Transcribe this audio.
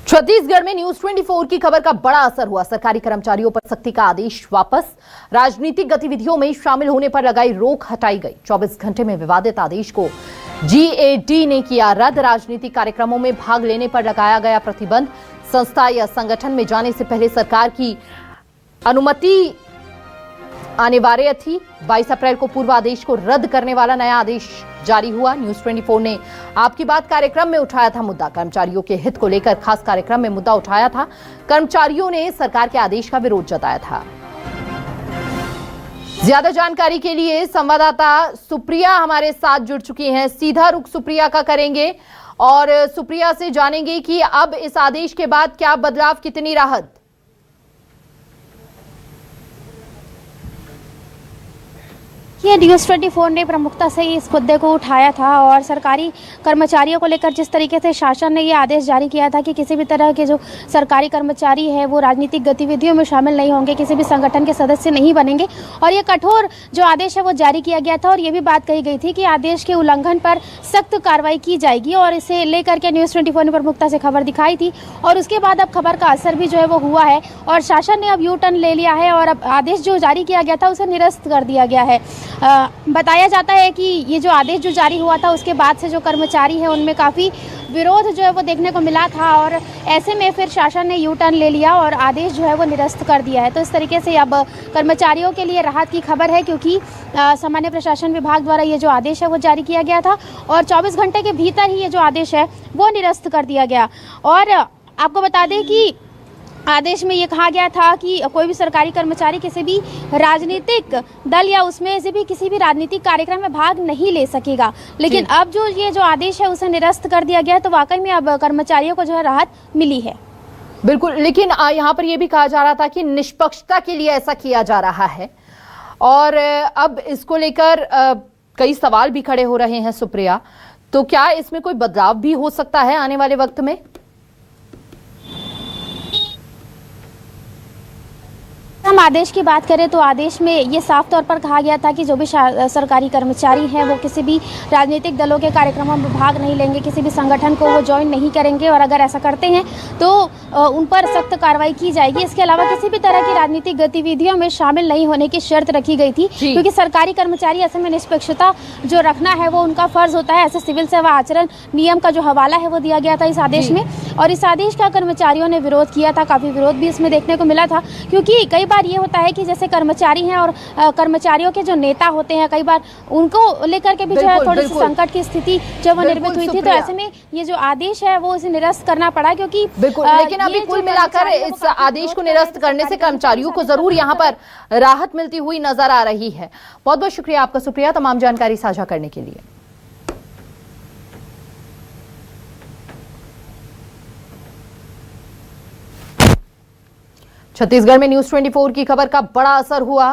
छत्तीसगढ़ में न्यूज 24 की खबर का बड़ा असर हुआ। सरकारी कर्मचारियों पर सख्ती का आदेश वापस, राजनीतिक गतिविधियों में शामिल होने पर लगाई रोक हटाई गई। 24 घंटे में विवादित आदेश को जीएडी ने किया रद्द। राजनीतिक कार्यक्रमों में भाग लेने पर लगाया गया प्रतिबंध। संस्था या संगठन में जाने से पहले सरकार की अनुमति अनिवार्य थी। 22 अप्रैल को पूर्व आदेश को रद्द करने वाला नया आदेश जारी हुआ। न्यूज 24 ने आपकी बात कार्यक्रम में उठाया था मुद्दा। कर्मचारियों के हित को लेकर खास कार्यक्रम में मुद्दा उठाया था। कर्मचारियों ने सरकार के आदेश का विरोध जताया था। ज्यादा जानकारी के लिए संवाददाता सुप्रिया हमारे साथ जुड़ चुकी हैं। सीधा रुख सुप्रिया का करेंगे और सुप्रिया से जानेंगे कि अब इस आदेश के बाद क्या बदलाव, कितनी राहत। ये न्यूज़ 24 ने प्रमुखता से इस मुद्दे को उठाया था और सरकारी कर्मचारियों को लेकर जिस तरीके से शासन ने ये आदेश जारी किया था कि किसी भी तरह के जो सरकारी कर्मचारी है वो राजनीतिक गतिविधियों में शामिल नहीं होंगे, किसी भी संगठन के सदस्य नहीं बनेंगे और ये कठोर जो आदेश है वो जारी किया गया था। और ये भी बात कही गई थी कि आदेश के उल्लंघन पर सख्त कार्रवाई की जाएगी और इसे लेकर के न्यूज़ 24 ने प्रमुखता से खबर दिखाई थी। और उसके बाद अब खबर का असर भी जो है वो हुआ है और शासन ने अब यू टर्न ले लिया है और अब आदेश जो जारी किया गया था उसे निरस्त कर दिया गया है। बताया जाता है कि ये जो आदेश जो जारी हुआ था उसके बाद से जो कर्मचारी है उनमें काफ़ी विरोध जो है वो देखने को मिला था और ऐसे में फिर शासन ने यू टर्न ले लिया और आदेश जो है वो निरस्त कर दिया है। तो इस तरीके से अब कर्मचारियों के लिए राहत की खबर है क्योंकि सामान्य प्रशासन विभाग द्वारा ये जो आदेश है वो जारी किया गया था और 24 घंटे के भीतर ही ये जो आदेश है वो निरस्त कर दिया गया। और आपको बता दें कि आदेश में ये कहा गया था कि कोई भी सरकारी कर्मचारी किसी भी राजनीतिक दल या उसमें से भी किसी भी राजनीतिक कार्यक्रम में भाग नहीं ले सकेगा। लेकिन अब जो ये जो आदेश है उसे निरस्त कर दिया गया तो वाकई में अब कर्मचारियों को जो है राहत मिली है। बिल्कुल, लेकिन यहाँ पर यह भी कहा जा रहा था कि निष्पक्षता के लिए ऐसा किया जा रहा है और अब इसको लेकर कई सवाल भी खड़े हो रहे हैं सुप्रिया। तो क्या इसमें कोई बदलाव भी हो सकता है आने वाले वक्त में? हम आदेश की बात करें तो आदेश में ये साफ तौर पर कहा गया था कि जो भी सरकारी कर्मचारी हैं वो किसी भी राजनीतिक दलों के कार्यक्रमों में भाग नहीं लेंगे, किसी भी संगठन को वो ज्वाइन नहीं करेंगे और अगर ऐसा करते हैं तो उन पर सख्त कार्रवाई की जाएगी। इसके अलावा किसी भी तरह की राजनीतिक गतिविधियों में शामिल नहीं होने की शर्त रखी गई थी क्योंकि सरकारी कर्मचारी ऐसे में निष्पक्षता जो रखना है वो उनका फर्ज होता है। ऐसे सिविल सेवा आचरण नियम का जो हवाला है वो दिया गया था इस आदेश में और इस आदेश का कर्मचारियों ने विरोध किया था। काफ़ी विरोध भी इसमें देखने को मिला था क्योंकि कई बार ये होता है कि जैसे कर्मचारी हैं और कर्मचारियों के जो नेता होते हैं कई बार उनको लेकर के भी जो है थोड़ी सी संकट की स्थिति जब वो निर्मित हुई थी तो ऐसे में ये जो आदेश है वो इसे निरस्त करना पड़ा क्योंकि लेकिन अभी कुल मिलाकर इस आदेश को निरस्त करने से कर्मचारियों को जरूर यहाँ पर राहत मिलती हुई नजर आ रही है। बहुत बहुत शुक्रिया आपका सुप्रिया तमाम जानकारी साझा करने के लिए। छत्तीसगढ़ में न्यूज 24 की खबर का बड़ा असर हुआ।